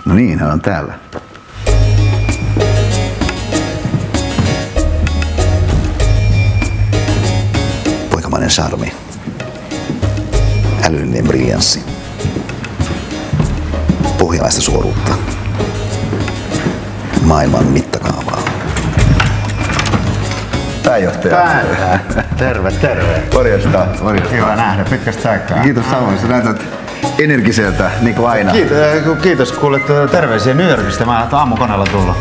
No niin, hän on täällä. Poikamainen charmi. Älyllinen briljanssi. Pohjalaista suoruutta. Maailman mittakaavaa. Pääjohtaja. Päivää. Terve, terve. Morjesta. Kiva nähdä pitkästä aikaa. Kiitos samoin. Sä näytät energiseltä, niin kuin aina. Kiitos kuulet terveisiä New Yorkista. Mä oon aamukoneella tullut.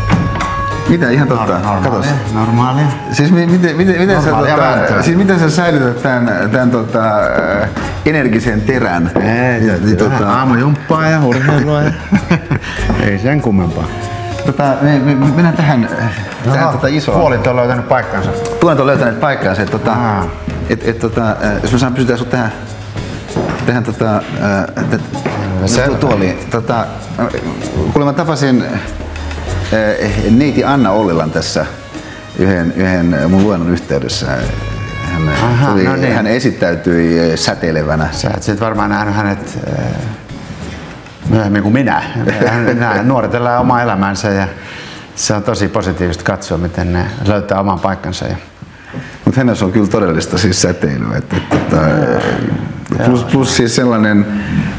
Mitä? Ihan totta. Normaalia. Siis miten sä säilytät tämän energisen terän? Aamujumppaa ja urheilua. Ei sen kummempaa. Mennään tähän isoon. Puolit on löytänyt paikkansa. Puolit on löytänyt paikkansa. Jos mä saan pysytään sut tähän tuoliin. Kuule, mä tapasin neiti Anna Ollilan tässä yhden mun luennon yhteydessä. Hän esittäytyi säteilevänä. Sä et sit varmaan nähnyt hänet myöhemmin kuin minä. Nuoret elää omaa elämänsä ja se on tosi positiivista katsoa, miten ne löytää oman paikkansa. Mutta hänessä on kyllä todellista siis säteilyä. Plus siis sellainen,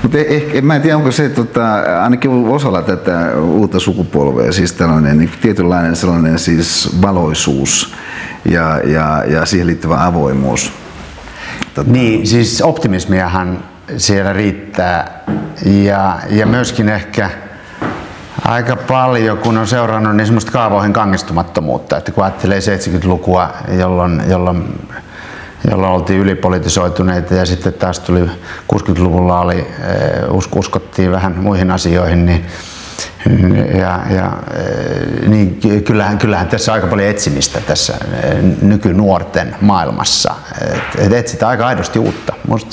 mutta mä en tiedä onko se ainakin osalla tätä uutta sukupolvea siis tällainen niin tietynlainen sellainen siis valoisuus ja siihen liittyvä avoimuus. Niin, siis optimismiahan siellä riittää ja myöskin ehkä aika paljon, kun on seurannut niin semmoista kaavoihin kangistumattomuutta, että kun ajattelee 70-lukua, jolloin oltiin ylipolitisoituneita ja sitten taas tuli 60-luvulla uskottiin vähän muihin asioihin, niin kyllähän tässä on aika paljon etsimistä tässä nykynuorten maailmassa. Et etsitään aika aidosti uutta. Musta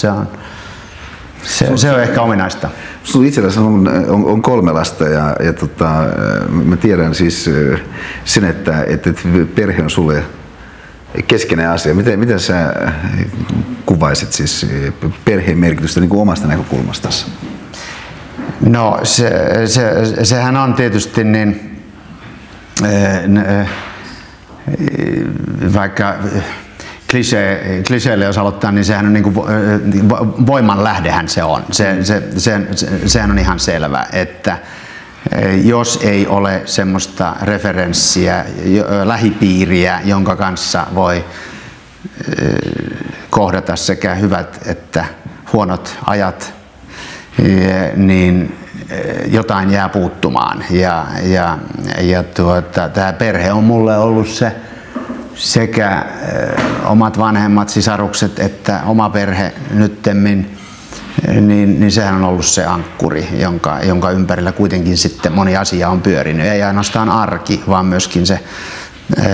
se on ehkä ominaista. Sinulla itselläsi on 3 lasta ja mä tiedän siis sen, että perhe on sulle keskeinen asia. Miten sä kuvaisit siis perheen merkitystä niin kuin omasta näkökulmastasi? No sehän on tietysti niin, vaikka kliseelle jos aloittaa, niin sehän on niin kuin voiman lähdehän se on. Sehän on ihan selvä, että jos ei ole semmoista referenssiä, lähipiiriä, jonka kanssa voi kohdata sekä hyvät että huonot ajat, niin jotain jää puuttumaan. Tämä perhe on mulle ollut se sekä omat vanhemmat sisarukset että oma perhe nyttemmin, niin sehän on ollut se ankkuri, jonka ympärillä kuitenkin sitten moni asia on pyörinyt. Ei ainoastaan arki, vaan myöskin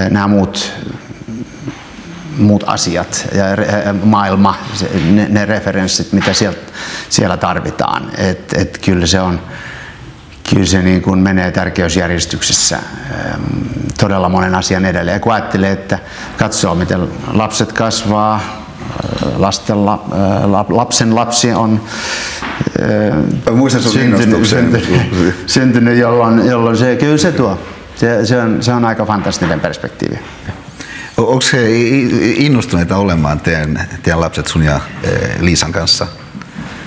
nämä muut asiat ja maailma, ne referenssit, mitä siellä tarvitaan. Kyllä se niin kuin menee tärkeysjärjestyksessä todella monen asian edelleen. Kun ajattelee, että katsoo miten lapset kasvaa, lapsen lapsi on syntynyt, jolloin kyllä se tuo. Se on aika fantastinen perspektiivi. Onko he innostuneita olemaan teidän lapset sun ja Liisan kanssa?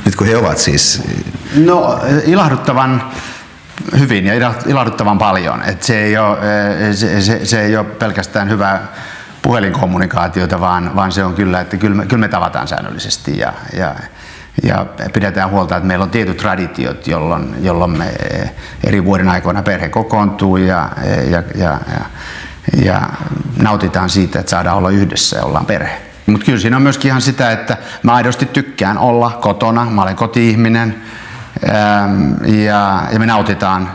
Nyt kun he ovat siis... No ilahduttavan hyvin ja ilahduttavan paljon. Et se ei ole pelkästään hyvää puhelinkommunikaatiota, vaan se on kyllä, että kyllä me tavataan säännöllisesti ja pidetään huolta, että meillä on tietyt traditiot, jolloin me eri vuoden aikoina perhe kokoontuu ja nautitaan siitä, että saadaan olla yhdessä ja ollaan perhe. Mutta kyllä siinä on myöskin ihan sitä, että mä aidosti tykkään olla kotona, mä olen koti-ihminen ja me nautitaan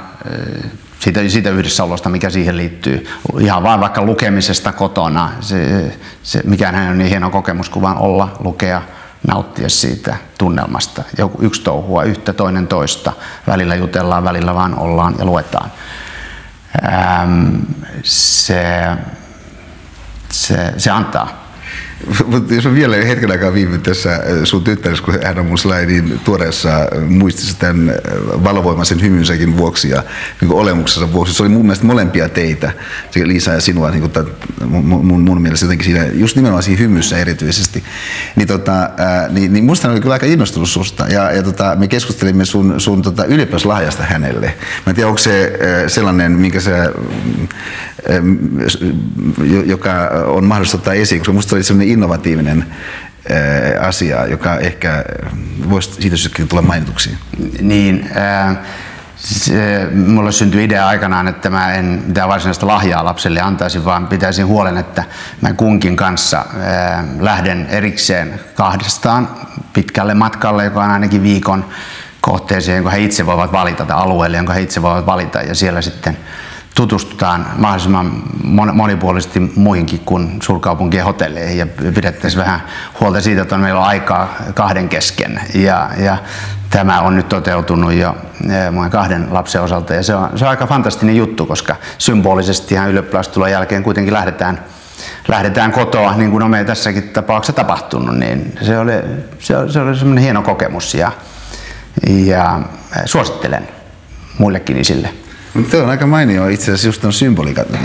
siitä yhdessäolosta, mikä siihen liittyy. Ihan vaan vaikka lukemisesta kotona. Mikään ei ole niin hieno kokemus kuin vaan olla, lukea, nauttia siitä tunnelmasta. Yksi touhua yhtä, toinen toista. Välillä jutellaan, välillä vaan ollaan ja luetaan. Se antaa. Mutta jos mä vielä hetken aikaa viivyn tässä sun tyttäressä, kun hän on mun niin tuoreessa muistissa tämän valovoimaisen hymynsäkin vuoksi ja niin olemuksensa vuoksi. Se oli mun mielestä molempia teitä, Liisa ja sinua, niin mun mielestä jotenkin siinä, just nimenomaan siinä hymyssä erityisesti. Niin musta hän oli kyllä aika innostunut susta ja me keskustelimme sun ylioppilaslahjasta hänelle. Mä en tiedä, onko se sellainen, minkä sä, joka on mahdollista ottaa esiin, koska musta oli sellainen innovatiivinen asia, joka ehkä voisi siitä syystä tulla mainituksi. Niin, mulle syntyi idea aikanaan, että mä en mitään varsinaista lahjaa lapselle antaisi, vaan pitäisin huolen, että mä kunkin kanssa lähden erikseen kahdestaan pitkälle matkalle, joka on ainakin viikon kohteeseen, jonka he itse voivat valita, tai alueelle, jonka he itse voivat valita, ja siellä sitten tutustutaan mahdollisimman monipuolisesti muihinkin kuin suurkaupunkien hotelleihin ja pidettäisiin vähän huolta siitä, että meillä on aikaa kahden kesken. Ja tämä on nyt toteutunut jo monen 2 lapsen osalta ja se on aika fantastinen juttu, koska symbolisesti ihan ylioppilastulon jälkeen kuitenkin lähdetään kotoa, niin kuin on meidän tässäkin tapauksessa tapahtunut, niin se oli semmoinen hieno kokemus ja suosittelen muillekin isille. Tuo on aika mainio itse asiassa just tuon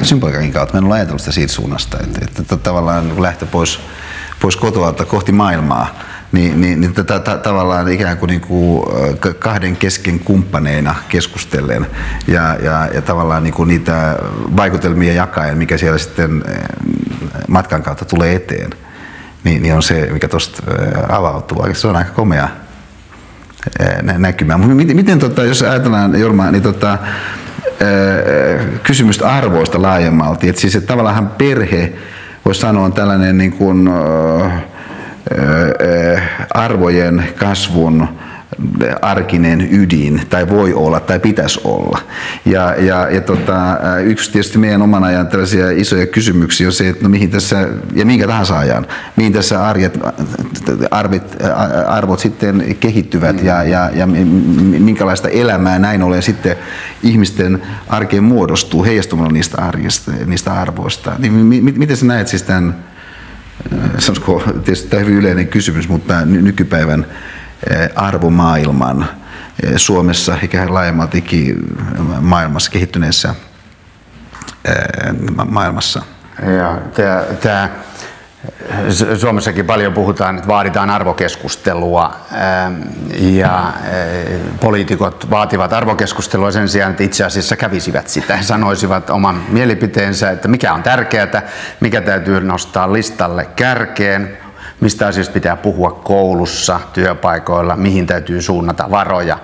symboliikankin kautta. Mä en ole ajatellut sitä siitä suunnasta, että tavallaan lähtö pois kotoa kohti maailmaa, niin tavallaan ikään kuin kahden kesken kumppaneina keskustellen ja tavallaan niitä vaikutelmia jakaen, mikä siellä sitten matkan kautta tulee eteen, niin on se, mikä tuosta avautuu. Se on aika komea näkymä. Miten jos ajatellaan, Jorma, niin kysymystä arvoista laajemmalti. Et siis, että tavallaan perhe, voisi sanoa, on tällainen niin kuin, arvojen kasvun arkinen ydin, tai voi olla, tai pitäisi olla. Yksi tietysti meidän oman ajan tällaisia isoja kysymyksiä on se, että no mihin tässä, ja minkä tahansa ajan, mihin tässä arvot sitten kehittyvät, ja minkälaista elämää näin ollen sitten ihmisten arkeen muodostuu heijastumalla niistä arvoista. Niin miten sä näet siis tämän, sanoisiko, tietysti tämä hyvin yleinen kysymys, mutta nykypäivän arvomaailman Suomessa eikä laajemmaltikin maailmassa, kehittyneessä maailmassa? Suomessakin paljon puhutaan, että vaaditaan arvokeskustelua ja poliitikot vaativat arvokeskustelua sen sijaan, että itse asiassa kävisivät sitä. He sanoisivat oman mielipiteensä, että mikä on tärkeää, mikä täytyy nostaa listalle kärkeen, mistä asioista pitää puhua koulussa, työpaikoilla, mihin täytyy suunnata varoja.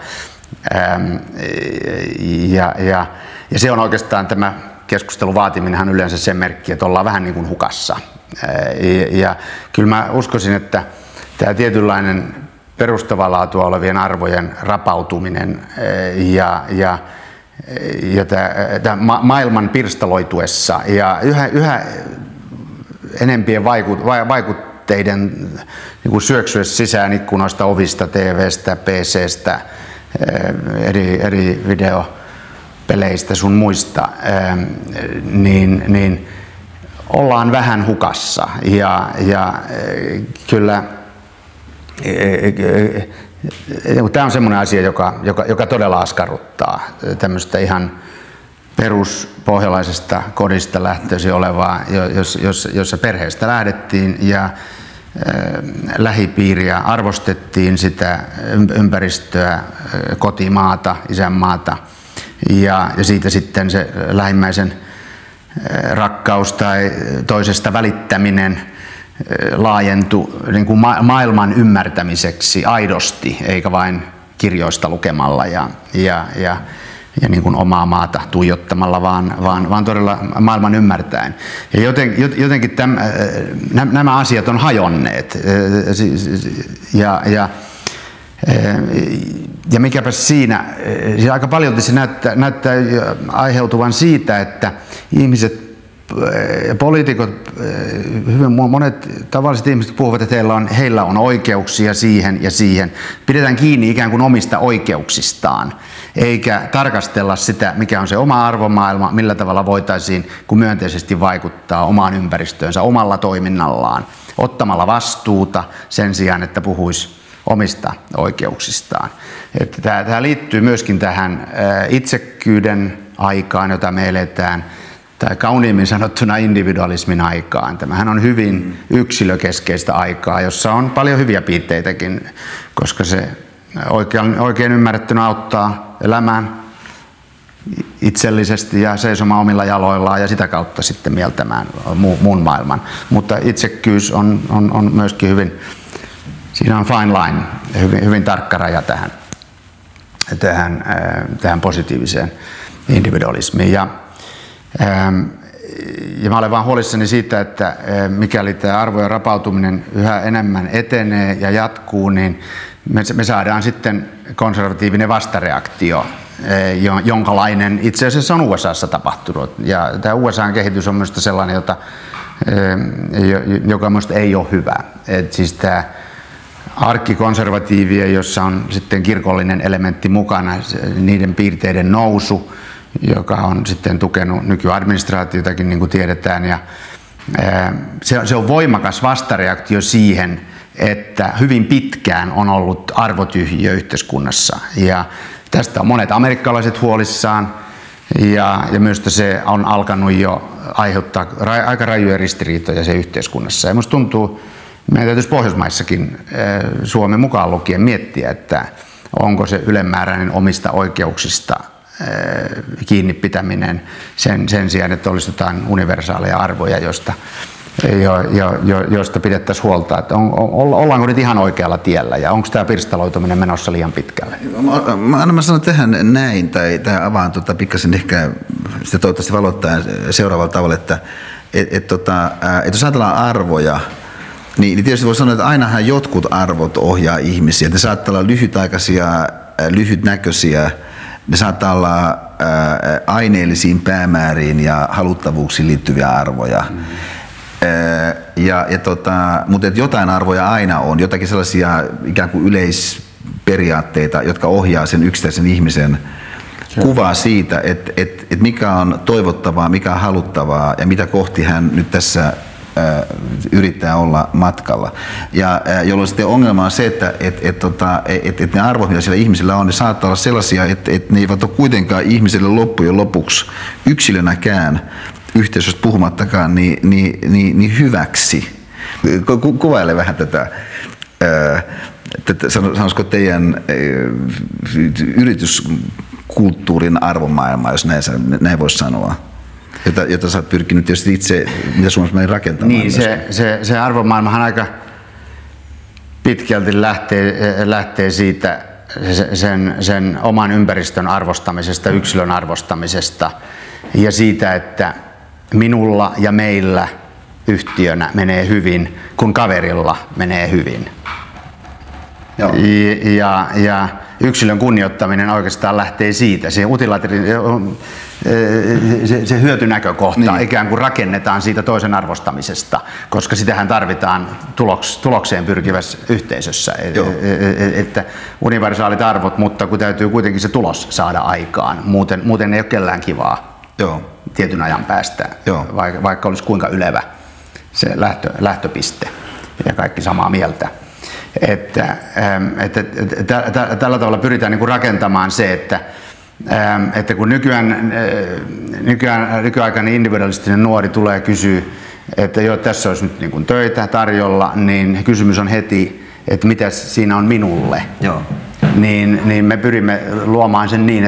Ja se on oikeastaan tämä keskustelun vaatiminenhan yleensä sen merkki, että ollaan vähän niin kuin hukassa. Ja kyllä mä uskoisin, että tämä tietynlainen perustavaa laatua olevien arvojen rapautuminen ja tämä maailman pirstaloituessa ja yhä enempien vaikutteiden niin kuin syöksyessä sisään ikkunoista, ovista, TV:stä, PC:stä, eri videopeleistä sun muista, niin ollaan vähän hukassa ja kyllä tämä on semmoinen asia, joka todella askarruttaa tämmöistä ihan peruspohjalaisesta kodista lähtöisin olevaa, jossa perheestä lähdettiin ja lähipiiriä arvostettiin, sitä ympäristöä, kotimaata, isänmaata ja siitä sitten se lähimmäisen rakkaus tai toisesta välittäminen laajentui niin kuin maailman ymmärtämiseksi aidosti, eikä vain kirjoista lukemalla ja niin kuin omaa maata tuijottamalla, vaan todella maailman ymmärtäen. Ja jotenkin nämä asiat on hajonneet. Ja mikäpä siinä aika paljon se näyttää aiheutuvan siitä, että ihmiset ja poliitikot, hyvin monet tavalliset ihmiset puhuvat, että heillä on oikeuksia siihen ja siihen. Pidetään kiinni ikään kuin omista oikeuksistaan, eikä tarkastella sitä, mikä on se oma arvomaailma, millä tavalla voitaisiin myönteisesti vaikuttaa omaan ympäristöönsä omalla toiminnallaan. ottamalla vastuuta sen sijaan, että puhuisi omista oikeuksistaan. Tämä liittyy myöskin tähän itsekkyyden aikaan, jota me eletään, tai kauniimmin sanottuna individualismin aikaan. Tämähän on hyvin yksilökeskeistä aikaa, jossa on paljon hyviä piirteitäkin, koska se oikein ymmärrettynä auttaa elämään itsellisesti ja seisomaan omilla jaloillaan ja sitä kautta sitten mieltämään muun maailman. Mutta itsekkyys on myöskin hyvin, siinä on fine line, hyvin tarkka raja tähän positiiviseen individualismiin. Ja mä olen vaan huolissani siitä, että mikäli tämä arvojen rapautuminen yhä enemmän etenee ja jatkuu, niin me saadaan sitten konservatiivinen vastareaktio, jonkalainen itse asiassa on USAssa tapahtunut. Ja tämä USA:n-kehitys on minusta sellainen, joka minusta ei ole hyvä. Siis tämä arkkikonservatiivien, jossa on sitten kirkollinen elementti mukana, niiden piirteiden nousu, joka on sitten tukenut nykyadministraatiotakin, niin kuin tiedetään. Ja se on voimakas vastareaktio siihen, että hyvin pitkään on ollut arvotyhjiö yhteiskunnassa. Ja tästä on monet amerikkalaiset huolissaan, ja minusta se on alkanut jo aiheuttaa aika rajuja ristiriitoja se yhteiskunnassa. Ja minusta tuntuu, meidän täytyisi Pohjoismaissakin Suomen mukaan lukien miettiä, että onko se ylenmääräinen omista oikeuksista kiinni pitäminen sen sijaan, että olisi jotain universaaleja arvoja, joista pidettäisiin huolta, että ollaanko nyt ihan oikealla tiellä ja onko tämä pirstaloituminen menossa liian pitkälle? Mä sanon tähän näin, tai avaan pikkasen ehkä sitä toivottavasti valottaa seuraavalla tavalla, että jos ajatellaan arvoja, niin tietysti voi sanoa, että ainahan jotkut arvot ohjaa ihmisiä. Ne saattaa olla lyhytaikaisia, lyhytnäköisiä, ne saattaa olla aineellisiin päämääriin ja haluttavuuksiin liittyviä arvoja. Mutta jotain arvoja aina on, jotakin sellaisia ikään kuin yleisperiaatteita, jotka ohjaa sen yksittäisen ihmisen kuvaa siitä, että mikä on toivottavaa, mikä on haluttavaa ja mitä kohti hän nyt tässä yrittää olla matkalla. Ja jolloin sitten ongelma on se, että ne arvot, mitä siellä ihmisillä on, ne saattaa olla sellaisia, että ne eivät ole kuitenkaan ihmiselle loppujen lopuksi yksilönäkään, yhteisöstä puhumattakaan, niin hyväksi. Kuvaile vähän tätä, sanoisiko teidän yrityskulttuurin arvomaailmaa, jos näin voisi sanoa. Jota sä oot pyrkinyt tietysti itse, mitä Suomessa rakentamaan. Niin, se arvomaailmahan aika pitkälti lähtee siitä sen oman ympäristön arvostamisesta, yksilön arvostamisesta ja siitä, että minulla ja meillä yhtiönä menee hyvin, kun kaverilla menee hyvin. Ja yksilön kunnioittaminen oikeastaan lähtee siitä. Se hyötynäkökohta ikään kuin rakennetaan siitä toisen arvostamisesta, koska sitähän tarvitaan tulokseen pyrkivässä yhteisössä. Että universaalit arvot, mutta kun täytyy kuitenkin se tulos saada aikaan. Muuten ei ole kellään kivaa tietyn ajan päästä, vaikka olisi kuinka ylevä se lähtöpiste ja kaikki samaa mieltä. Että tällä tavalla pyritään niin kuin rakentamaan se, että kun nykyaikainen individualistinen nuori tulee kysyä, että joo, tässä olisi nyt niin kuin töitä tarjolla, niin kysymys on heti, että mitä siinä on minulle. Niin me pyrimme luomaan sen niin,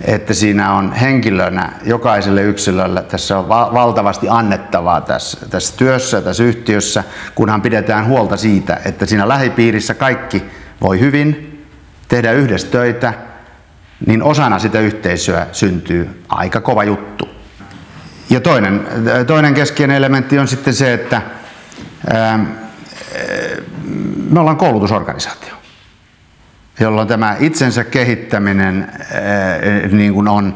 että siinä on henkilönä, jokaiselle yksilölle, tässä on valtavasti annettavaa tässä työssä, tässä yhtiössä, kunhan pidetään huolta siitä, että siinä lähipiirissä kaikki voi hyvin, tehdä yhdessä töitä, niin osana sitä yhteisöä syntyy aika kova juttu. Ja toinen keskeinen elementti on sitten se, että me ollaan koulutusorganisaatio, jolloin tämä itsensä kehittäminen niin kuin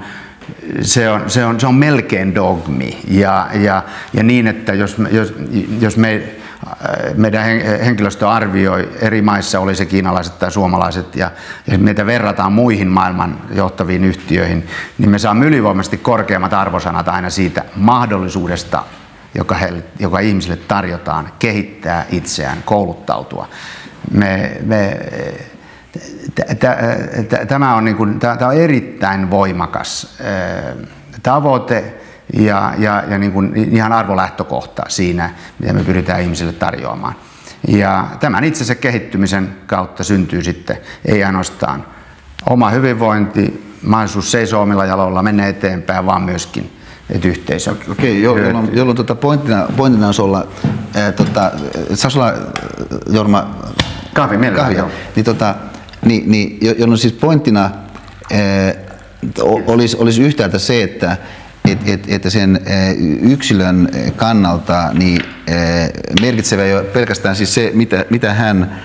se on melkein dogmi ja niin, että jos meidän henkilöstö arvioi eri maissa, oli se kiinalaiset tai suomalaiset, ja meitä verrataan muihin maailman johtaviin yhtiöihin, niin me saamme ylivoimaisesti korkeammat arvosanat aina siitä mahdollisuudesta joka ihmisille tarjotaan kehittää itseään, kouluttautua. Tämä on, tämä on erittäin voimakas tavoite ja niin kuin ihan arvolähtökohta siinä, mitä me pyritään ihmisille tarjoamaan. Ja tämän itsensä kehittymisen kautta syntyy sitten ei ainoastaan oma hyvinvointi, mahdollisuus seisoo omilla jaloilla, mennä eteenpäin, vaan myöskin yhteisö. Okei, jolloin pointtina olisi olla, saisi olla Jorma kahvi, jolloin siis pointtina olisi yhtäältä se, että sen yksilön kannalta niin merkitsevä ei ole pelkästään siis se, mitä hän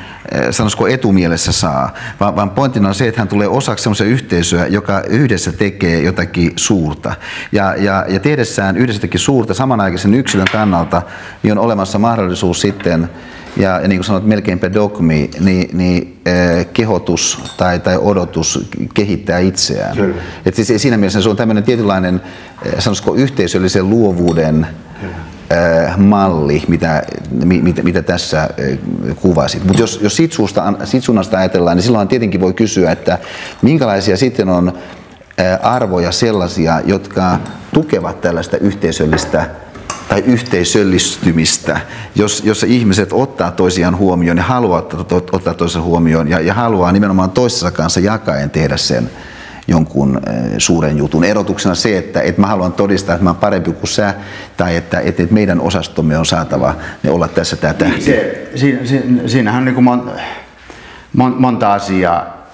sanoisiko etumielessä saa, vaan pointtina on se, että hän tulee osaksi semmoista yhteisöä, joka yhdessä tekee jotakin suurta. Ja tehdessään yhdessä jotakin suurta samanaikaisen yksilön kannalta, niin on olemassa mahdollisuus sitten, ja niin kuin sanot, melkeinpä dogmi, niin kehotus tai odotus kehittää itseään. Et siis siinä mielessä se on tämmöinen tietynlainen, sanoisiko, yhteisöllisen luovuuden malli, mitä tässä kuvasit. Mutta jos sit suunnasta ajatellaan, niin silloin tietenkin voi kysyä, että minkälaisia sitten on arvoja sellaisia, jotka tukevat tällaista yhteisöllistä tai yhteisöllistymistä, jossa ihmiset ottaa toisiaan huomioon ja haluaa ottaa toisensa huomioon ja haluaa nimenomaan toisensa kanssa jakaen tehdä sen jonkun suuren jutun. Erotuksena se, että mä haluan todistaa, että mä oon parempi kuin sä, tai että meidän osastomme on saatava olla tässä tää tähti. Siinähän on niin kuin monta asiaa,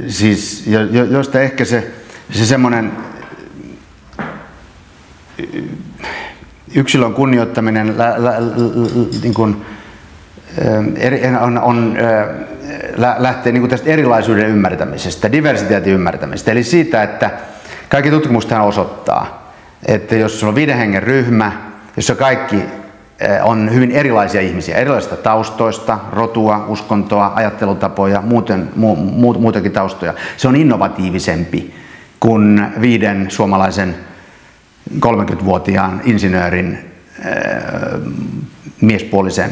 siis, josta ehkä se semmoinen yksilön kunnioittaminen niin kuin, lähtee niin kuin tästä erilaisuuden ymmärtämisestä, diversiteetin ymmärtämisestä. Eli siitä, että kaikki tutkimustahan osoittaa, että jos on 5 hengen ryhmä, jossa kaikki on hyvin erilaisia ihmisiä, erilaisista taustoista, rotua, uskontoa, ajattelutapoja, muutenkin taustoja, se on innovatiivisempi kuin 5 suomalaisen 30-vuotiaan insinöörin miespuolisen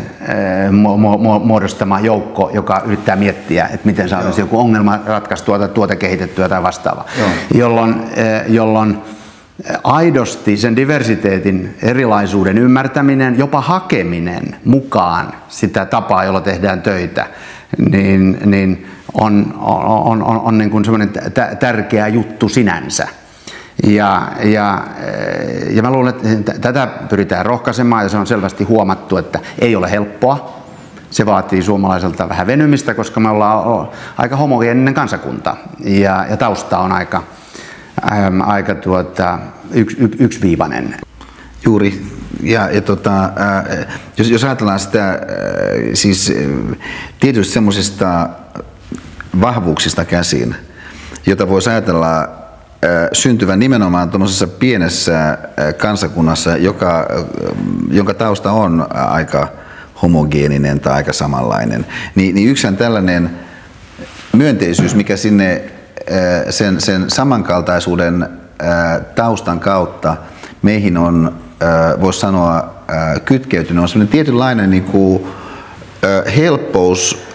muodostama joukko, joka yrittää miettiä, että miten saataisiin joku ongelma ratkaistua tai kehitettyä tai vastaavaa. Jolloin aidosti sen diversiteetin, erilaisuuden ymmärtäminen, jopa hakeminen mukaan sitä tapaa, jolla tehdään töitä, niin on niin kuin semmoinen tärkeä juttu sinänsä. Ja mä luulen, että tätä pyritään rohkaisemaan ja se on selvästi huomattu, että ei ole helppoa. Se vaatii suomalaiselta vähän venymistä, koska me ollaan aika homogeeninen kansakunta ja tausta on aika yksiviivainen. Juuri. Jos ajatellaan sitä siis tietysti semmoisista vahvuuksista käsin, jota voisi ajatella syntyvän nimenomaan tuollaisessa pienessä kansakunnassa, jonka tausta on aika homogeeninen tai aika samanlainen, niin yksään tällainen myönteisyys, mikä sinne sen samankaltaisuuden taustan kautta meihin on, voisi sanoa, kytkeytynyt, on sellainen tietynlainen niin kuin, helppous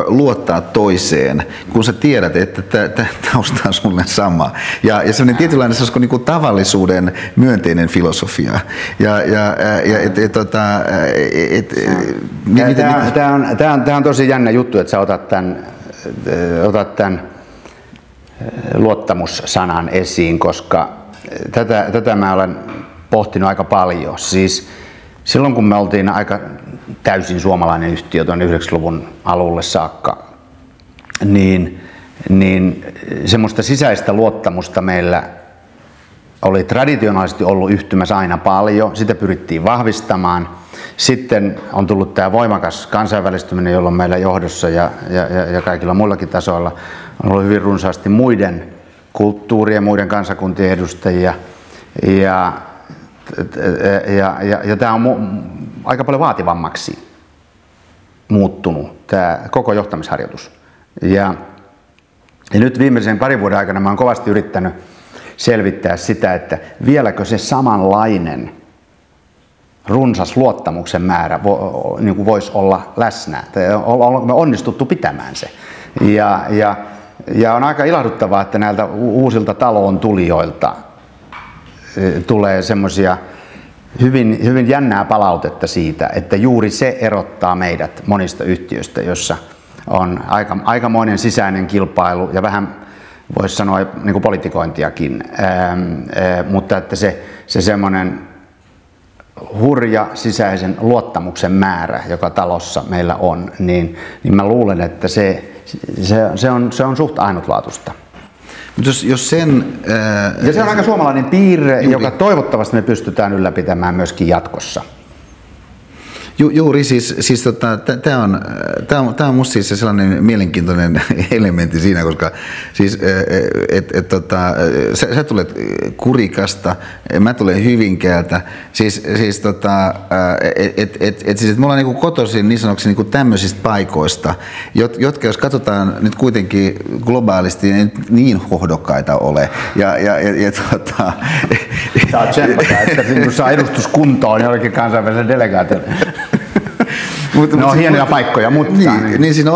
luottaa toiseen, kun sä tiedät, että tausta on sulle sama. Ja sellainen tietynlainen niin kuin tavallisuuden myönteinen filosofia. Tämä on tosi jännä juttu, että sä otat tämän luottamussanan esiin, koska tätä mä olen pohtinut aika paljon. Siis silloin kun me oltiin aika täysin suomalainen yhtiö tuonne 90-luvun alulle saakka, niin semmoista sisäistä luottamusta meillä oli traditionaalisesti ollut yhtymässä aina paljon, sitä pyrittiin vahvistamaan. Sitten on tullut tämä voimakas kansainvälistyminen, jolloin meillä johdossa ja kaikilla muillakin tasoilla on ollut hyvin runsaasti muiden kulttuurien, muiden kansakuntien edustajia. Ja tämä on aika paljon vaativammaksi muuttunut, tämä koko johtamisharjoitus. Ja nyt viimeisen 2 vuoden aikana mä olen kovasti yrittänyt selvittää sitä, että vieläkö se samanlainen runsas luottamuksen määrä niin kuin voisi olla läsnä. Ollaanko me onnistuttu pitämään se? Ja on aika ilahduttavaa, että näiltä uusilta taloon tulijoilta tulee semmoisia hyvin jännää palautetta siitä, että juuri se erottaa meidät monista yhtiöistä, jossa on aikamoinen sisäinen kilpailu ja vähän voisi sanoa niin kuin politikointiakin, mutta että se semmoinen hurja sisäisen luottamuksen määrä, joka talossa meillä on, niin mä luulen, että se on suht ainutlaatuista. Jos sen, ja se on aika suomalainen piirre, joka toivottavasti me pystytään ylläpitämään myöskin jatkossa. Juuri siis tämä on musta siis sellainen mielenkiintoinen elementti siinä, koska siis sä tulet Kurikasta, mä tulen Hyvinkäältä, siis me ollaan niinku kotoisin niin sanoksi niinku tämmöisistä paikoista, jotka jos katsotaan nyt kuitenkin globaalisti niin hohdokkaita ole Saa tsempata, että kun saa edustuskuntoon jollekin kansainvälisen delegaation. No hienoja paikkoja, mutta niin siinä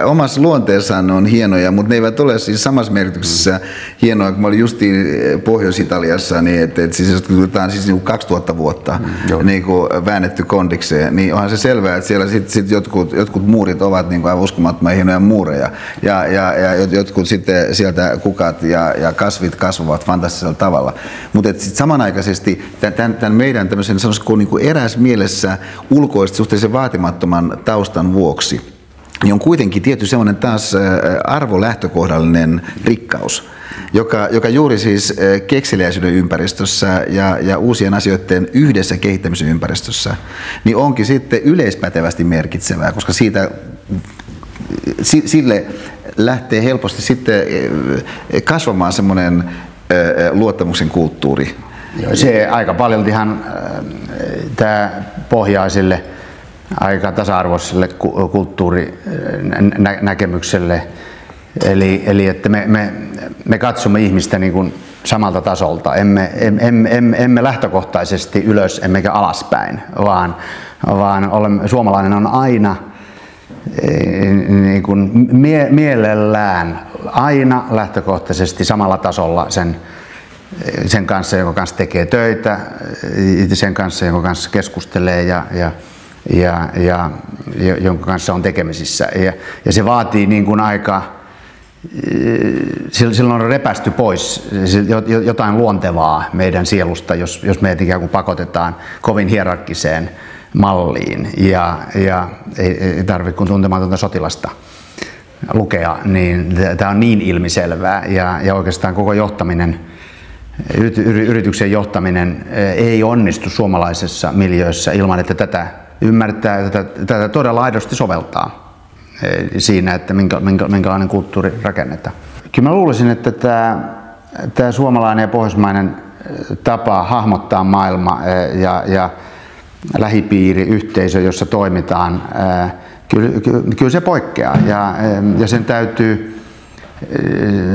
omassa luonteessaan on hienoja, mutta ne eivät ole siis samassa merkityksessä hienoja, kun mä olin justiin Pohjois-Italiassa, niin että siis jos otetaan siis niin 2000 vuotta niin kuin väännetty kondikseen, niin onhan se selvää, että siellä sit jotkut muurit ovat niin kuin aivan uskomattoman hienoja muureja ja jotkut sitten sieltä kukat ja kasvit kasvavat fantastisella tavalla, mutta samanaikaisesti tämän meidän tämmöisen sanoisiko niin kuin eräs mielessä ulkoisesti suhteellisen vaatimattoman taustan vuoksi, niin on kuitenkin tietty semmoinen taas arvolähtökohdallinen rikkaus, joka juuri siis kekseliäisyyden ympäristössä ja uusien asioiden yhdessä kehittämisen ympäristössä, niin onkin sitten yleispätevästi merkitsevää, koska sille lähtee helposti sitten kasvamaan semmoinen luottamuksen kulttuuri. Se aika paljoltihan tämä pohjaa sille aika tasa-arvoiselle kulttuurinäkemykselle, eli että me katsomme ihmistä niin kuin samalta tasolta, emme lähtökohtaisesti ylös emmekä alaspäin, vaan suomalainen on aina niin kuin mielellään aina lähtökohtaisesti samalla tasolla sen kanssa, jonka kanssa tekee töitä, sen kanssa, jonka kanssa keskustelee ja jonka kanssa on tekemisissä. Ja se vaatii niin kuin aika, silloin on repästy pois jotain luontevaa meidän sielusta, jos meidät ikään kuin pakotetaan kovin hierarkkiseen malliin ja ei tarvitse kuin tuntematonta sotilasta lukea, niin tämä on niin ilmiselvää ja oikeastaan koko johtaminen, yrityksen johtaminen ei onnistu suomalaisessa miljöössä ilman, että tätä ymmärtää ja tätä todella aidosti soveltaa siinä, että minkälainen kulttuuri rakennetaan. Kyllä mä luulisin, että tämä suomalainen ja pohjoismainen tapa hahmottaa maailma ja lähipiiri, yhteisö, jossa toimitaan, kyllä se poikkeaa ja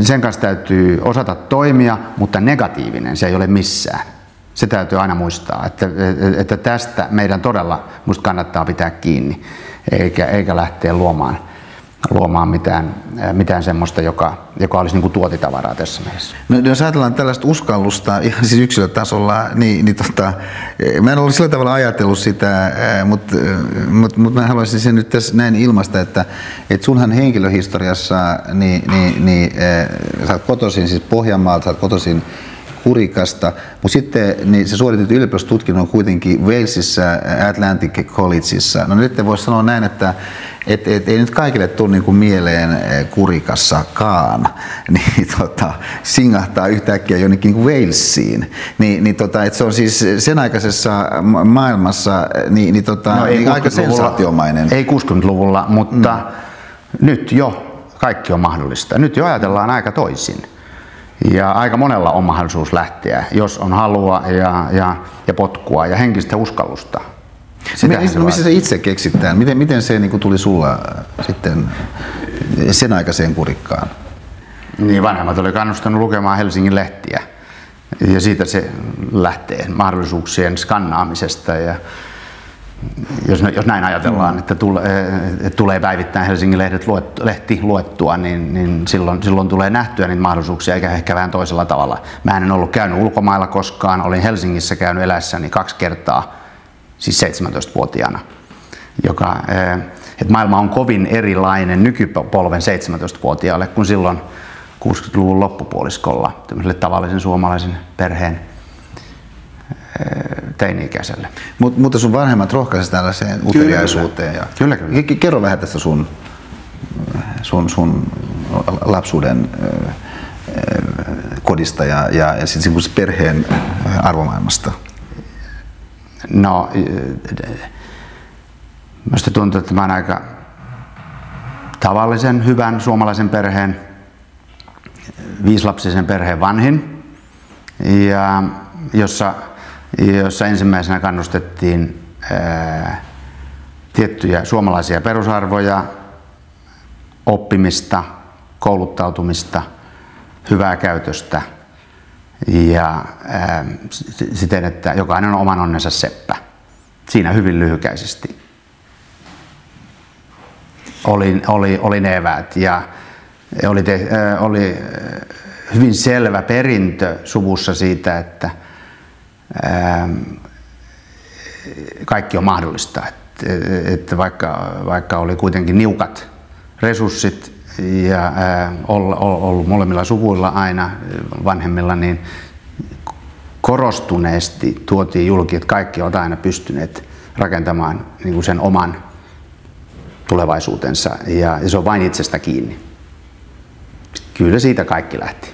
sen kanssa täytyy osata toimia, mutta negatiivinen se ei ole missään. Se täytyy aina muistaa, että tästä meidän todella musta kannattaa pitää kiinni, eikä lähteä luomaan mitään semmoista, joka olisi niin kuin tuotitavaraa tässä mielessä. No, jos ajatellaan tällaista uskallusta ihan siis yksilötasolla, niin mä en ollut sillä tavalla ajatellut sitä, mutta mä haluaisin sen nyt tässä näin ilmaista, että sunhan henkilöhistoriassa, sä oot kotoisin siis Pohjanmaalta, sä oot kotoisin Kurikasta, mutta sitten niin se suoritit ylioppilastutkinnon kuitenkin Walesissa Atlantic Collegeissa. No nyt voisi sanoa näin, että ei nyt kaikille tule niin kuin mieleen Kurikassakaan, niin singahtaa yhtäkkiä jonnekin niin kuin Walesiin. Että se on siis sen aikaisessa maailmassa niin aika sensaatiomainen. Ei 60-luvulla, mutta nyt jo kaikki on mahdollista. Nyt jo ajatellaan aika toisin. Ja aika monella on mahdollisuus lähteä, jos on halua ja potkua ja henkistä uskallusta. Missä se itse keksitään? Miten se niin kuin tuli sulla sitten sen aikaiseen Kurikkaan? Niin, vanhemmat oli kannustanut lukemaan Helsingin lehtiä Ja siitä se lähtee mahdollisuuksien skannaamisesta. Ja jos näin ajatellaan, että tulee päivittäin Helsingin lehti luettua, niin silloin tulee nähtyä niitä mahdollisuuksia, eikä ehkä vähän toisella tavalla. Mä en ollut käynyt ulkomailla koskaan, olin Helsingissä käynyt elässäni 2 kertaa, siis 17-vuotiaana. Että maailma on kovin erilainen nykypolven 17-vuotiaalle kuin silloin 60-luvun loppupuoliskolla tämmöiselle tavallisen suomalaisen perheen teini-ikäiselle. Mutta sun vanhemmat rohkaisivat tällaiseen uteliaisuuteen. Kyllä. Kerro vähän tästä sun lapsuuden kodista ja sitten perheen arvomaailmasta. No, minusta tuntuu, että mä olen aika tavallisen, hyvän suomalaisen perheen, 5-lapsisen perheen vanhin, ja jossa ensimmäisenä kannustettiin tiettyjä suomalaisia perusarvoja, oppimista, kouluttautumista, hyvää käytöstä ja siten, että jokainen on oman onnensa seppä. Siinä hyvin lyhykäisesti oli ne eväät ja oli hyvin selvä perintö suvussa siitä, että kaikki on mahdollista, että vaikka oli kuitenkin niukat resurssit ja ollut molemmilla suvuilla aina vanhemmilla, niin korostuneesti tuotiin julki, että kaikki ovat aina pystyneet rakentamaan niin kuin sen oman tulevaisuutensa ja se on vain itsestä kiinni. Kyllä siitä kaikki lähti.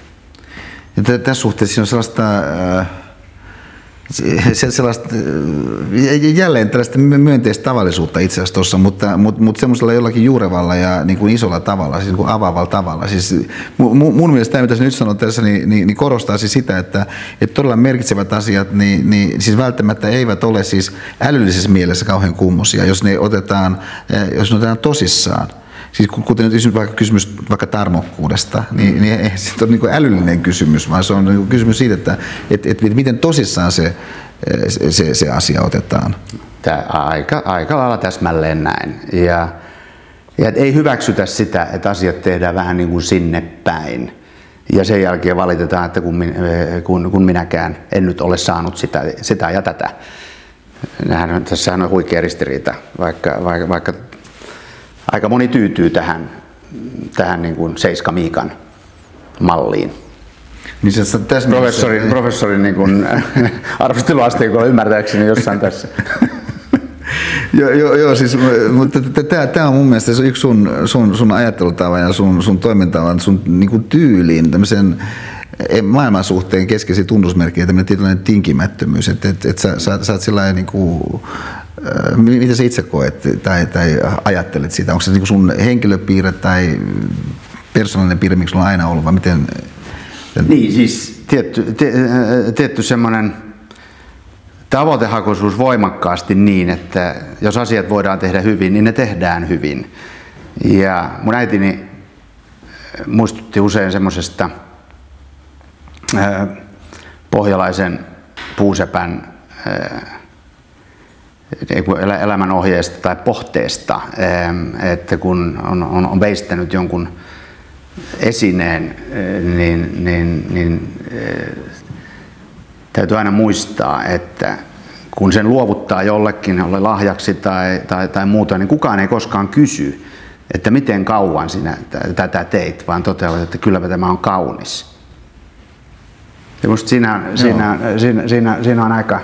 Ja tässä suhteessa siinä on sellaista jälleen tällaista myönteistä tavallisuutta itse asiassa tuossa, mutta semmoisella jollakin juurevalla ja niin kuin isolla tavalla, siis niin kuin avaavalla tavalla. Siis mun mielestä tämä, mitä sä nyt sanot tässä, niin korostaa siis sitä, että todella merkitsevät asiat, niin siis välttämättä eivät ole siis älyllisessä mielessä kauhean kummosia, jos ne otetaan tosissaan. Siis kuten nyt vaikka kysymys vaikka tarmokkuudesta, niin ei se ole niin kuin älyllinen kysymys, vaan se on niin kuin kysymys siitä, että miten tosissaan se asia otetaan. Aika lailla täsmälleen näin. Ja ei hyväksytä sitä, että asiat tehdään vähän niin kuin sinne päin. Ja sen jälkeen valitetaan, että kun minäkään en nyt ole saanut sitä ja tätä. Tässähän on huikea ristiriita, vaikka aika moni tyytyy tähän niin kuin Seiska Miikan malliin. Niin professorin niin kuin arvosteluasteikolla ymmärtääkseni jossain tässä. Joo, siis, mutta tämä on mun mielestä se yksi sun ajattelutavan ja sun toimintavan, sun niin kuin tyyliin, tämmöisen maailman suhteen keskeisiä tunnusmerkkejä, tämmöinen tietynlainen tinkimättömyys, että sä oot sellainen niin kuin, mitä sä itse koet tai ajattelet siitä? Onko se niin kuin sun henkilöpiirre tai persoonallinen piirre, miksi sulla on aina ollut, vai miten? Niin, siis tietty semmoinen tavoitehakuisuus voimakkaasti niin, että jos asiat voidaan tehdä hyvin, niin ne tehdään hyvin. Ja mun äitini muistutti usein semmoisesta pohjalaisen puusepän elämänohjeesta tai pohteesta, että kun on veistänyt jonkun esineen, niin täytyy aina muistaa, että kun sen luovuttaa jollekin lahjaksi tai muuta, niin kukaan ei koskaan kysy, että miten kauan sinä tätä teit, vaan toteavat, että kylläpä tämä on kaunis. Ja musta siinä on aika,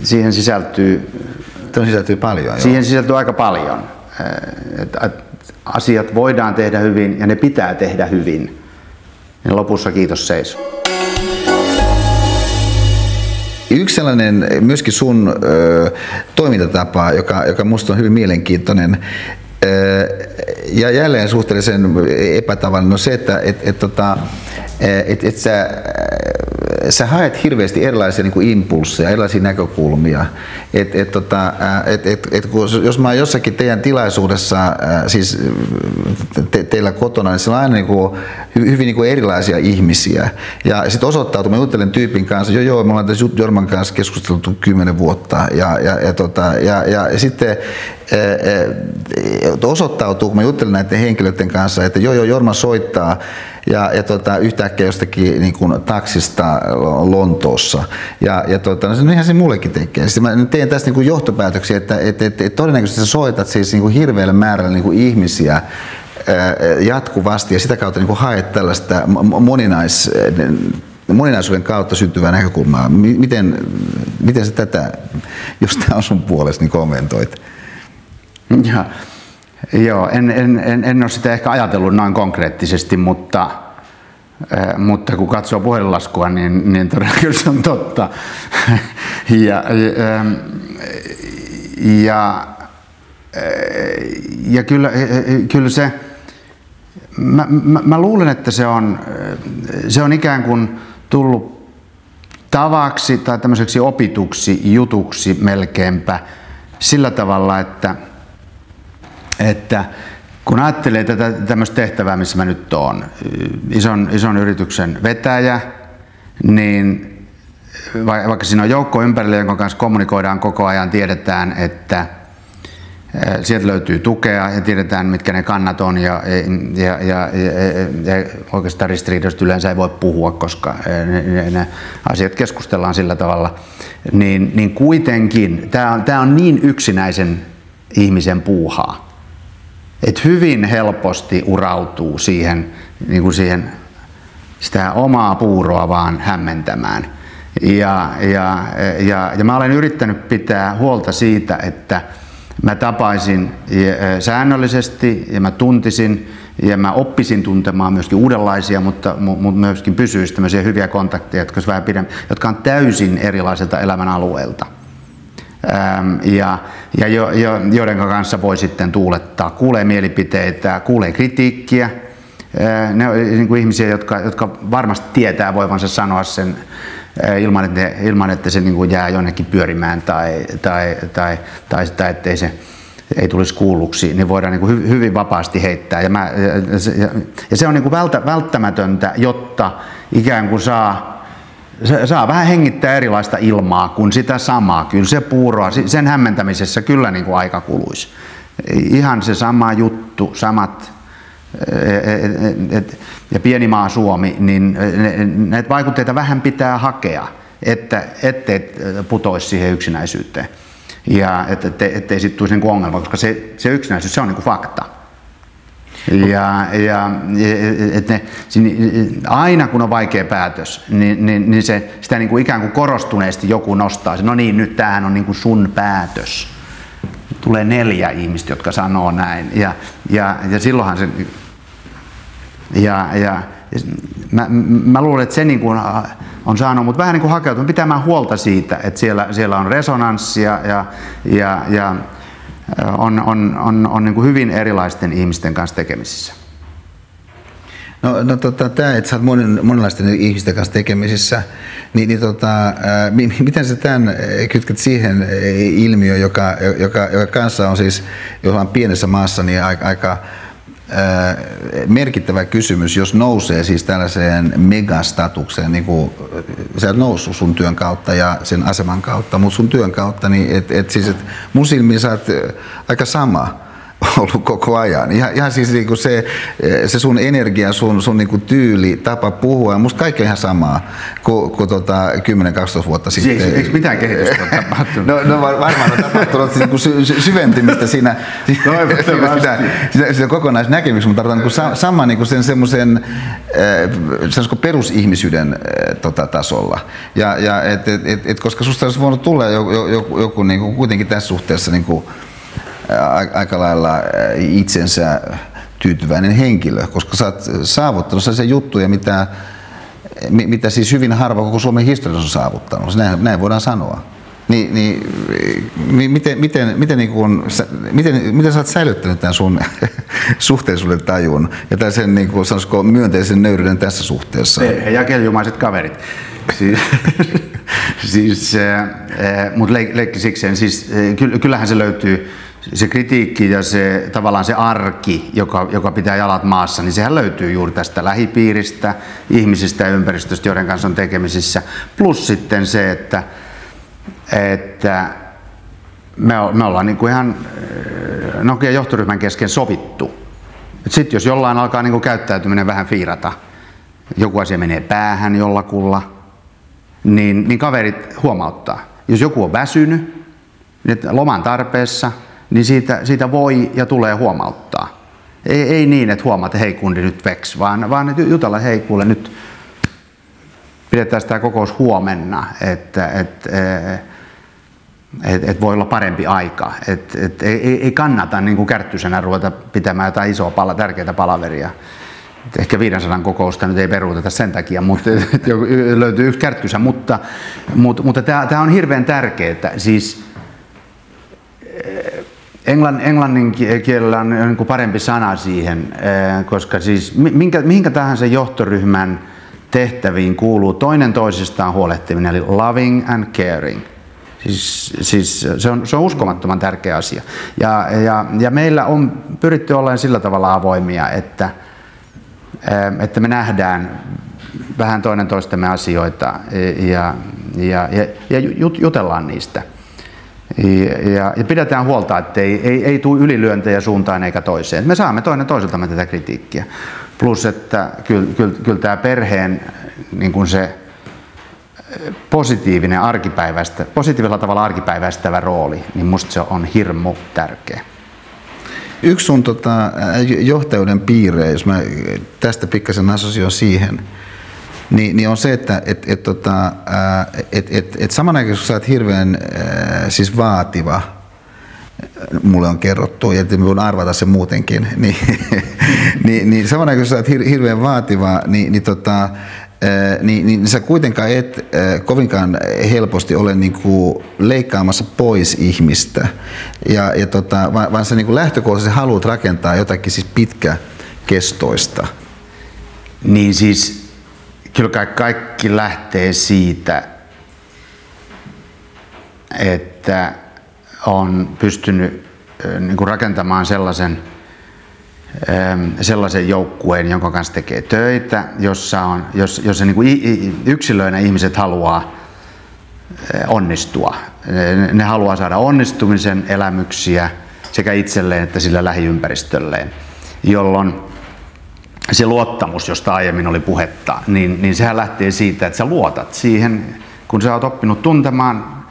siihen sisältyy paljon. Siihen sisältyy aika paljon. Että asiat voidaan tehdä hyvin ja ne pitää tehdä hyvin. Ja lopussa kiitos seis. Yksi sellainen myöskin sun toimintatapa, joka musta on hyvin mielenkiintoinen ja jälleen suhteellisen epätavallinen, on se, että sä sä haet hirveästi erilaisia niin kuin impulsseja, erilaisia näkökulmia. Jos mä oon jossakin teidän tilaisuudessa, siis teillä kotona, niin siellä on aina niin kuin, hyvin niin kuin erilaisia ihmisiä. Ja sitten osoittautuu, mä juttelen tyypin kanssa, me ollaan tässä Jorman kanssa keskusteltu 10 vuotta. Ja sitten osoittautuu, kun mä juttelen näiden henkilöiden kanssa, että Jorma soittaa ja yhtäkkiä jostakin niin kuin taksista Lontoossa. No ihan se mullekin tekee. Sitten mä teen tästä niin kuin johtopäätöksiä, että todennäköisesti sä soitat siis niin kuin hirveällä määrällä niin kuin ihmisiä jatkuvasti ja sitä kautta niin kuin haet tällaista moninaisuuden kautta syntyvää näkökulmaa. Miten sä tätä, jos tämä on sun puolesta, niin kommentoit? Joo, en ole sitä ehkä ajatellut noin konkreettisesti, mutta kun katsoo puhelinlaskua, niin todella kyllä se on totta. Ja kyllä se, mä luulen, että se on ikään kuin tullut tavaksi tai tämmöiseksi opituksi jutuksi melkeinpä sillä tavalla, että kun ajattelee tätä tämmöistä tehtävää, missä mä nyt oon, ison yrityksen vetäjä, niin vaikka siinä on joukko ympärillä, jonka kanssa kommunikoidaan koko ajan, tiedetään, että sieltä löytyy tukea ja tiedetään, mitkä ne kannat on ja oikeastaan ristiriidoista yleensä ei voi puhua, koska ne asiat keskustellaan sillä tavalla, niin kuitenkin tämä on niin yksinäisen ihmisen puuhaa, että hyvin helposti urautuu siihen sitä omaa puuroa vaan hämmentämään. Ja mä olen yrittänyt pitää huolta siitä, että mä tapaisin säännöllisesti ja mä tuntisin ja mä oppisin tuntemaan myöskin uudenlaisia, mutta myöskin pysyisi tämmöisiä hyviä kontakteja, jotka on täysin erilaiselta elämän alueelta. Joiden kanssa voi sitten tuulettaa, kuulee mielipiteitä, kuulee kritiikkiä. Ne on niin kuin ihmisiä, jotka varmasti tietää voivansa sanoa sen ilman että se niin kuin jää jonnekin pyörimään tai sitä, ettei se ei tulisi kuulluksi, niin voidaan niin kuin hyvin vapaasti heittää. Ja se on niin kuin välttämätöntä, jotta ikään kuin saa vähän hengittää erilaista ilmaa kuin sitä samaa. Kyllä se puuroa, sen hämmentämisessä kyllä niin kuin aika kuluisi. Ihan se sama juttu, samat ja pieni maa Suomi, niin näitä vaikutteita vähän pitää hakea, ettei putoisi siihen yksinäisyyteen. Ja ettei sitten tulisi niin ongelma, koska se yksinäisyys, se on niin kuin fakta. Aina kun on vaikea päätös, niin sitä niin kuin ikään kuin korostuneesti joku nostaa sen. No niin, nyt tämähän on niin kuin sun päätös. Tulee 4 ihmistä, jotka sanoo näin. Ja silloinhan se... Mä luulen, että se niin kuin on saanut mut vähän niin kuin hakeutunut pitämään huolta siitä, että siellä on resonanssia ja on niin kuin hyvin erilaisten ihmisten kanssa tekemisissä. Tämä, että sä oot monenlaisten ihmisten kanssa tekemisissä, miten sä tämän kytket siihen ilmiöön, joka kanssa on siis, jolla on pienessä maassa, niin aika merkittävä kysymys, jos nousee siis tällaiseen megastatukseen, niin kuin sä et noussut sun työn kautta ja sen aseman kautta, mutta sun työn kautta, niin siis mun silmiin sä oot aika sama ollut koko ajan. Ihan siis niinku se sun energia, sun niinku tyyli, tapa puhua, musta kaikki on ihan samaa kuin 10-12 vuotta sitten. Eikö mitään kehitystä ole tapahtunut? No varmaan on tapahtunut niinku syventymistä siinä kokonaisnäkemyksessä, mutta tarkoitan niinku sama niinku sen semmoisen perusihmisyyden tasolla. Ja koska susta olisi voinut tulla joku niinku kuitenkin tässä suhteessa niinku aika lailla itsensä tyytyväinen henkilö, koska sä oot saavuttanut sellaisia juttuja, mitä siis hyvin harva koko Suomen historiassa on saavuttanut. Näin voidaan sanoa. miten sä oot säilyttänyt tämän sun suhteellisuuden tajun ja tämän sen niin kuin, sanoisiko, myönteisen nöyryyden tässä suhteessa? Ja keljumaiset kaverit. Mutta leikki sikseen, kyllähän se löytyy, se kritiikki ja se tavallaan se arki, joka pitää jalat maassa, niin sehän löytyy juuri tästä lähipiiristä, ihmisistä ja ympäristöstä, joiden kanssa on tekemisissä. Plus sitten se, että me ollaan niin kuin ihan Nokian johtoryhmän kesken sovittu. Sitten jos jollain alkaa niin kuin käyttäytyminen vähän fiirata, joku asia menee päähän jollakulla, niin kaverit huomauttaa. Jos joku on väsynyt, loman tarpeessa, niin siitä voi ja tulee huomauttaa. Ei niin, että huomaat, että hei kundi nyt veks, vaan jutella, hei kuule nyt pidetään tämä kokous huomenna, että voi olla parempi aika. Ei kannata niin kuin kärttyisenä ruveta pitämään jotain isoa tärkeää palaveria. Ehkä 500 kokousta nyt ei peruuteta sen takia, mutta löytyy yksi kärttysä, mutta tämä on hirveän tärkeää. Siis englannin kielellä on niin kuin parempi sana siihen, koska siis mihinkä tahansa johtoryhmän tehtäviin kuuluu toinen toisistaan huolehtiminen, eli loving and caring. Siis se on uskomattoman tärkeä asia. Ja meillä on pyritty olemaan sillä tavalla avoimia, että me nähdään vähän toinen toistemme asioita ja jutellaan niistä. Ja pidetään huolta, että ei tule ylilyöntejä suuntaan eikä toiseen. Me saamme toinen toiseltamme tätä kritiikkiä. Plus, että kyllä tämä perheen niin kuin se positiivisella tavalla arkipäiväistävä rooli, niin musta se on hirmu tärkeä. Yksi sun johtajuuden piirre, jos mä tästä pikkasen assosioin siihen, niin on se, että samanaikaisesti sä oot hirveän siis vaativa, mulle on kerrottu, ja mä voin arvata sen muutenkin, niin samanaikaisesti sä oot hirveän vaativa, niin sä kuitenkaan et kovinkaan helposti ole niinku leikkaamassa pois ihmistä, vaan sä niinku lähtökohtaisesti haluat rakentaa jotakin siis pitkäkestoista. Niin siis kyllä kaikki lähtee siitä, että on pystynyt niinku rakentamaan sellaisen joukkueen, jonka kanssa tekee töitä, jossa niin kuin yksilöinä ihmiset haluaa onnistua. Ne haluaa saada onnistumisen elämyksiä sekä itselleen että sillä lähiympäristölleen, jolloin se luottamus, josta aiemmin oli puhetta, niin sehän lähtee siitä, että sä luotat siihen, kun sä oot oppinut tuntemaan,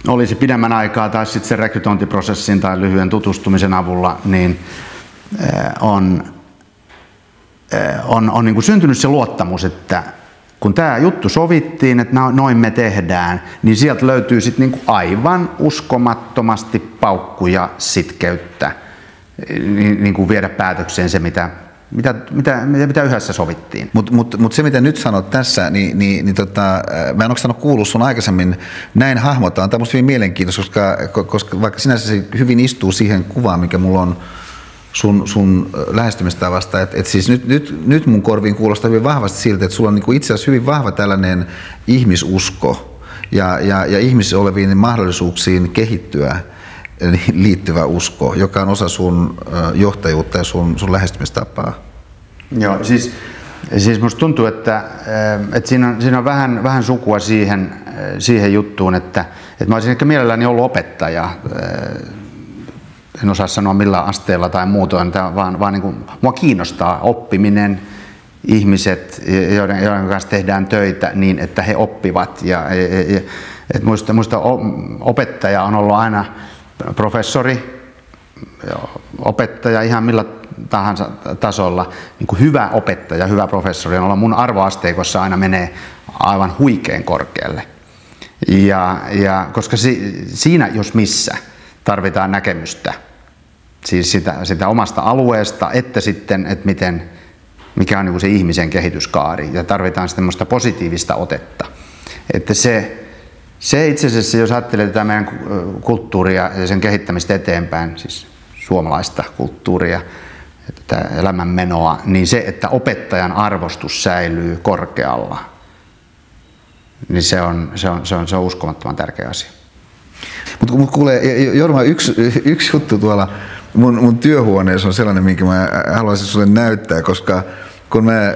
olisi pidemmän aikaa tai sitten sen rekrytointiprosessin tai lyhyen tutustumisen avulla, niin on niin kuin syntynyt se luottamus, että kun tämä juttu sovittiin, että noin me tehdään, niin sieltä löytyy sitten niin kuin aivan uskomattomasti paukkuja, sitkeyttä, niin kuin viedä päätökseen se, mitä yhdessä sovittiin. Mutta se, mitä nyt sanot tässä, mä en oikeastaan kuullut sun aikaisemmin näin hahmottaa. Tämä on hyvin mielenkiintoista, koska vaikka sinänsä se hyvin istuu siihen kuvaan, mikä mulla on sun lähestymistavasta, että siis nyt mun korviin kuulostaa hyvin vahvasti siltä, että sulla on niinku itse asiassa hyvin vahva tällainen ihmisusko ja ihmisissä oleviin mahdollisuuksiin kehittyä liittyvä usko, joka on osa sun johtajuutta ja sun lähestymistapaa. Joo, siis musta tuntuu, että siinä on vähän sukua siihen juttuun, että mä olisin ehkä mielelläni ollut opettaja. En osaa sanoa millä asteella tai muutoin, vaan niin kuin, mua kiinnostaa oppiminen, ihmiset, joiden kanssa tehdään töitä niin, että he oppivat. Muista opettaja on ollut aina professori, opettaja ihan millä tahansa tasolla, niin kuin hyvä opettaja, hyvä professori on ollut mun arvoasteikossa aina menee aivan huikean korkealle. Koska siinä, jos missä, tarvitaan näkemystä, siis sitä omasta alueesta, että sitten, että mikä on niin kuin se ihmisen kehityskaari, ja tarvitaan semmoista positiivista otetta, että se Se itse asiassa, jos ajattelee tätä meidän kulttuuria ja sen kehittämistä eteenpäin, siis suomalaista kulttuuria, tätä elämänmenoa, niin se, että opettajan arvostus säilyy korkealla, niin se on uskomattoman tärkeä asia. Mutta kuule, Jorma, yksi juttu tuolla mun työhuoneessa on sellainen, minkä mä haluaisin sulle näyttää, koska kun mä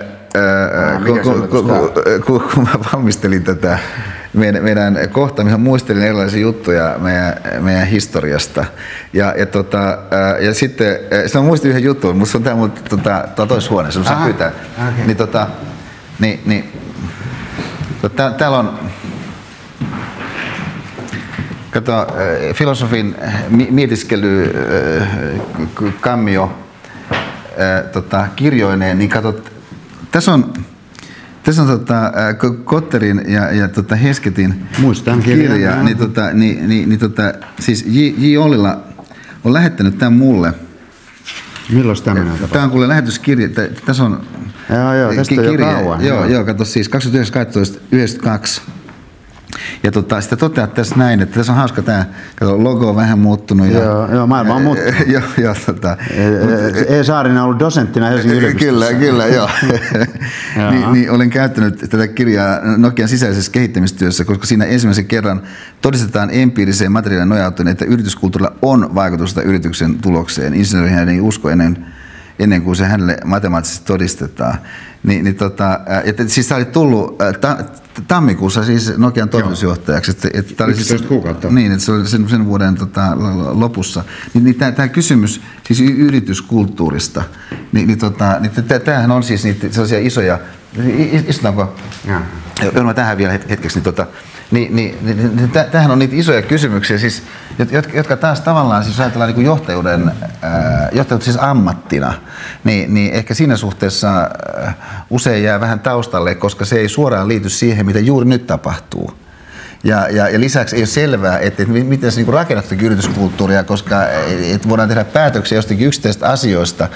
valmistelin tätä meidän kohtaamista, muistelin erilaisia juttuja meidän historiasta. Ja sitten mä muistin yhden jutun, mutta se on täällä toisessa huoneessa, saa pyytää. Okay. Täällä on, kato, filosofin mietiskely kammio kirjoineen, niin kato, tässä on Kotterin ja Hesketin kirja, siis J. Ollila on lähettänyt tämän mulle. Milloin tämmöinen tapahtui? Tämä on kuule lähetyskirja, tässä on tästä on jo kauan. Joo, kato siis 29.12.92. Ja sitä toteat tässä näin, että tässä on hauska tämä logo on vähän muuttunut. Joo, maailma on muuttunut. E. Saarinen on ollut dosenttina Helsingin yliopistossa. Kyllä, joo. niin olen käyttänyt tätä kirjaa Nokian sisäisessä kehittämistyössä, koska siinä ensimmäisen kerran todistetaan empiiriseen materiaalin nojautuen, että yrityskulttuurilla on vaikutusta yrityksen tulokseen. Insinöörihän ei usko ennen kuin se hänelle matemaattisesti todistetaan. Siis tämä oli tullut tammikuussa siis Nokian toimitusjohtajaksi. Että 11 kuukautta. Niin, että se oli sen vuoden lopussa. Tämä kysymys siis yrityskulttuurista, tämähän on siis niitä sellaisia isoja, istutaanko? Joo, tähän vielä hetkeksi. Tämähän on niitä isoja kysymyksiä, siis, jotka taas tavallaan, siis ajatellaan niin johtajuuden siis ammattina, niin ehkä siinä suhteessa usein jää vähän taustalle, koska se ei suoraan liity siihen, mitä juuri nyt tapahtuu. Ja lisäksi ei ole selvää, että miten se rakennettu yrityskulttuuria, koska voidaan tehdä päätöksiä jostakin yksittäisistä asioista,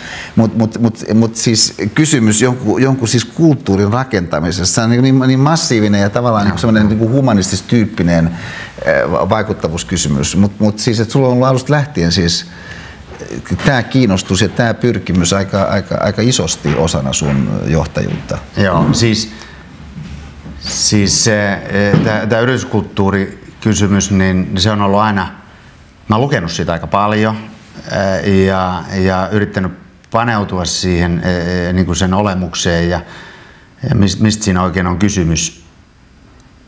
mutta siis kysymys jonkun siis kulttuurin rakentamisessa, se on niin massiivinen ja tavallaan niin semmoinen niin humanistis-tyyppinen vaikuttavuuskysymys, mutta siis että sulla on ollut alusta lähtien siis tämä kiinnostus ja tämä pyrkimys aika isosti osana sun johtajuutta. Joo, Siis tämä yrityskulttuurikysymys, niin se on ollut aina, mä oon lukenut siitä aika paljon ja yrittänyt paneutua siihen niin kuin sen olemukseen ja mistä siinä oikein on kysymys,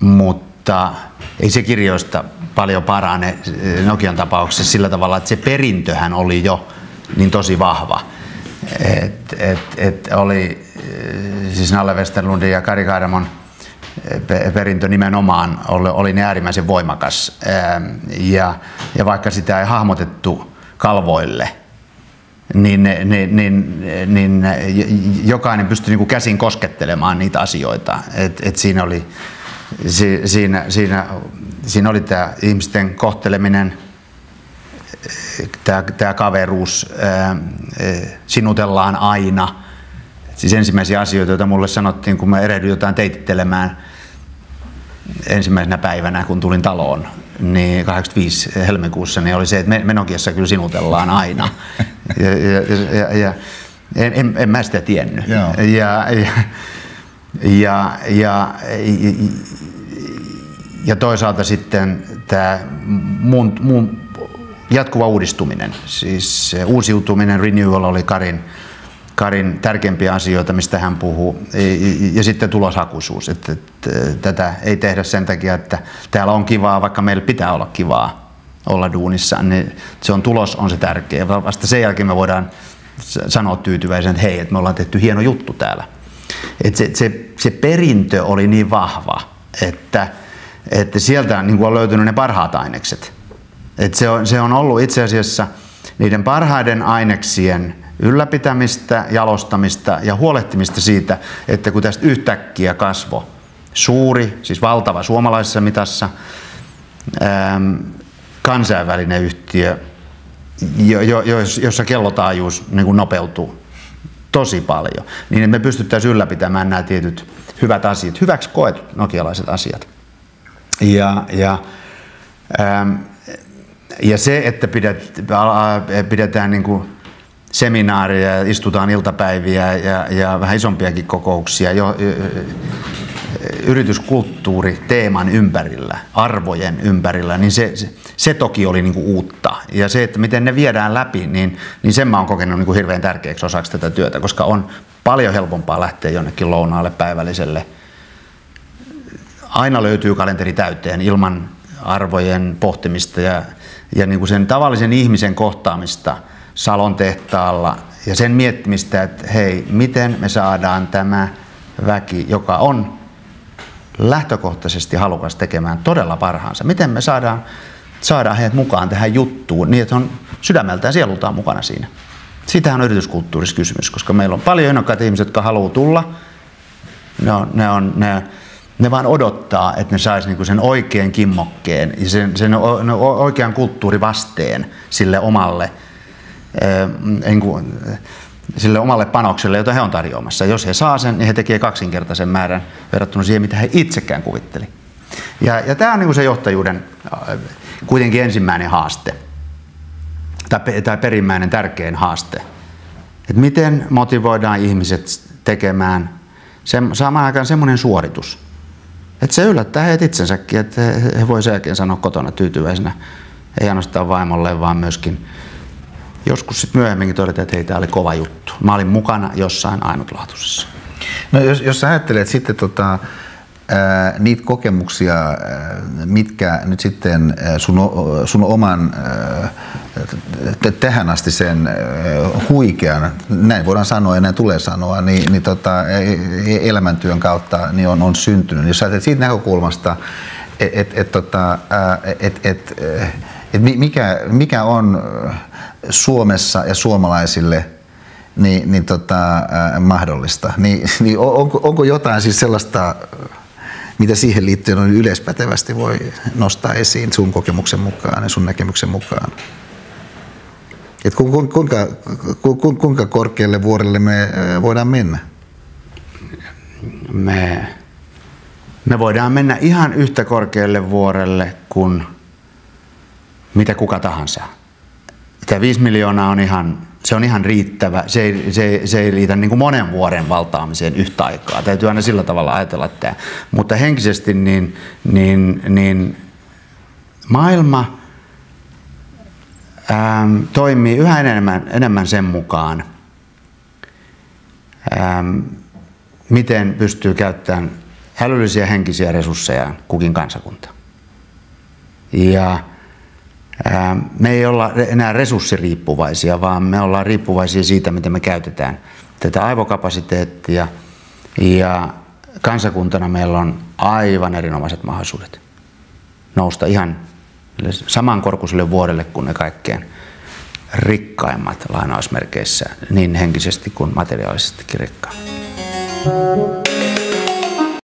mutta ei se kirjoista paljon parane Nokian tapauksessa sillä tavalla, että se perintöhän oli jo niin tosi vahva. Oli siis Nalle Westerlundin ja Kari Kaidamon perintö nimenomaan oli äärimmäisen voimakas ja vaikka sitä ei hahmotettu kalvoille, niin jokainen pystyi niin kuin käsin koskettelemaan niitä asioita. Siinä oli tämä ihmisten kohteleminen, tämä kaveruus, sinutellaan aina. Siis ensimmäisiä asioita, joita mulle sanottiin, kun mä erehdyin jotain teitittelemään ensimmäisenä päivänä, kun tulin taloon, niin 85 helmikuussa, niin oli se, että me Nokiassa kyllä sinutellaan aina. En mä sitä tiennyt. Ja toisaalta sitten tämä mun jatkuva uudistuminen, siis uusiutuminen, renewal oli Karin tärkeimpiä asioita, mistä hän puhuu, ja sitten tuloshakuisuus, että tätä ei tehdä sen takia, että täällä on kivaa, vaikka meillä pitää olla kivaa olla duunissa, niin se on tulos on se tärkeä. Vasta sen jälkeen me voidaan sanoa tyytyväisen, että hei, että me ollaan tehty hieno juttu täällä. Että se perintö oli niin vahva, että sieltä niin kuin on löytynyt ne parhaat ainekset. Että se on ollut itse asiassa niiden parhaiden aineksien ylläpitämistä, jalostamista ja huolehtimista siitä, että kun tästä yhtäkkiä kasvoi suuri, siis valtava suomalaisessa mitassa, kansainvälinen yhtiö, jossa kellotaajuus niin kuin nopeutuu tosi paljon, niin me pystyttäisiin ylläpitämään nämä tietyt hyvät asiat, hyväksi koetut nokialaiset asiat. Ja se, että pidetään niin kuin seminaaria ja istutaan iltapäiviä ja vähän isompiakin kokouksia yrityskulttuuri teeman ympärillä, arvojen ympärillä, niin se toki oli niin kuin uutta. Ja se, että miten ne viedään läpi, niin sen mä oon kokenut niin kuin hirveän tärkeäksi osaksi tätä työtä, koska on paljon helpompaa lähteä jonnekin lounaalle päivälliselle. Aina löytyy kalenteri täyteen ilman arvojen pohtimista ja niin kuin sen tavallisen ihmisen kohtaamista Salon tehtaalla ja sen miettimistä, että hei, miten me saadaan tämä väki, joka on lähtökohtaisesti halukas tekemään todella parhaansa, miten me saadaan heidät mukaan tähän juttuun niin, että on sydämeltään ja sielultaan mukana siinä. Siitähän on yrityskulttuurissa kysymys, koska meillä on paljon innokkaita ihmisiä, jotka haluaa tulla. Ne vaan odottaa, että ne sais niinku sen oikean kimmokkeen ja sen oikean kulttuurivasteen sille omalle panokselle, jota he on tarjoamassa. Jos he saa sen, niin he tekee kaksinkertaisen määrän verrattuna siihen, mitä he itsekään kuvitteli. Ja tämä on niinku se johtajuuden kuitenkin ensimmäinen haaste, tai perimmäinen tärkein haaste. Että miten motivoidaan ihmiset tekemään samaan aikaan semmoinen suoritus, että se yllättää heidät itsensäkin, että he voi sen jälkeen sanoa kotona tyytyväisenä, ei ainoastaan vaimolle, vaan myöskin joskus sitten myöhemminkin todeta, että hei, tämä oli kova juttu. Mä olin mukana jossain ainutlaatuisessa. No jos sä ajattelet sitten niitä kokemuksia, mitkä nyt sitten sun oman tähän asti sen huikean, näin voidaan sanoa ja näin tulee sanoa, elämäntyön kautta niin on syntynyt. Jos ajattelet siitä näkökulmasta, mikä on Suomessa ja suomalaisille mahdollista, niin onko jotain siis sellaista, mitä siihen liittyen on yleispätevästi voi nostaa esiin sun kokemuksen mukaan ja sun näkemyksen mukaan? Et kuinka korkealle vuorelle me voidaan mennä? Me voidaan mennä ihan yhtä korkealle vuorelle kuin mitä kuka tahansa. Tämä 5 miljoonaa on ihan riittävä. Se ei riitä niin kuin monen vuoden valtaamiseen yhtä aikaa. Täytyy aina sillä tavalla ajatella tämä. Mutta henkisesti niin maailma toimii yhä enemmän sen mukaan, miten pystyy käyttämään älyllisiä henkisiä resursseja kukin kansakunta. Ja me ei olla enää resurssiriippuvaisia, vaan me ollaan riippuvaisia siitä, miten me käytetään tätä aivokapasiteettia. Ja kansakuntana meillä on aivan erinomaiset mahdollisuudet nousta ihan samankorkuiselle vuodelle kuin ne kaikkein rikkaimmat lainausmerkeissä, niin henkisesti kuin materiaalisestikin rikkaimmat.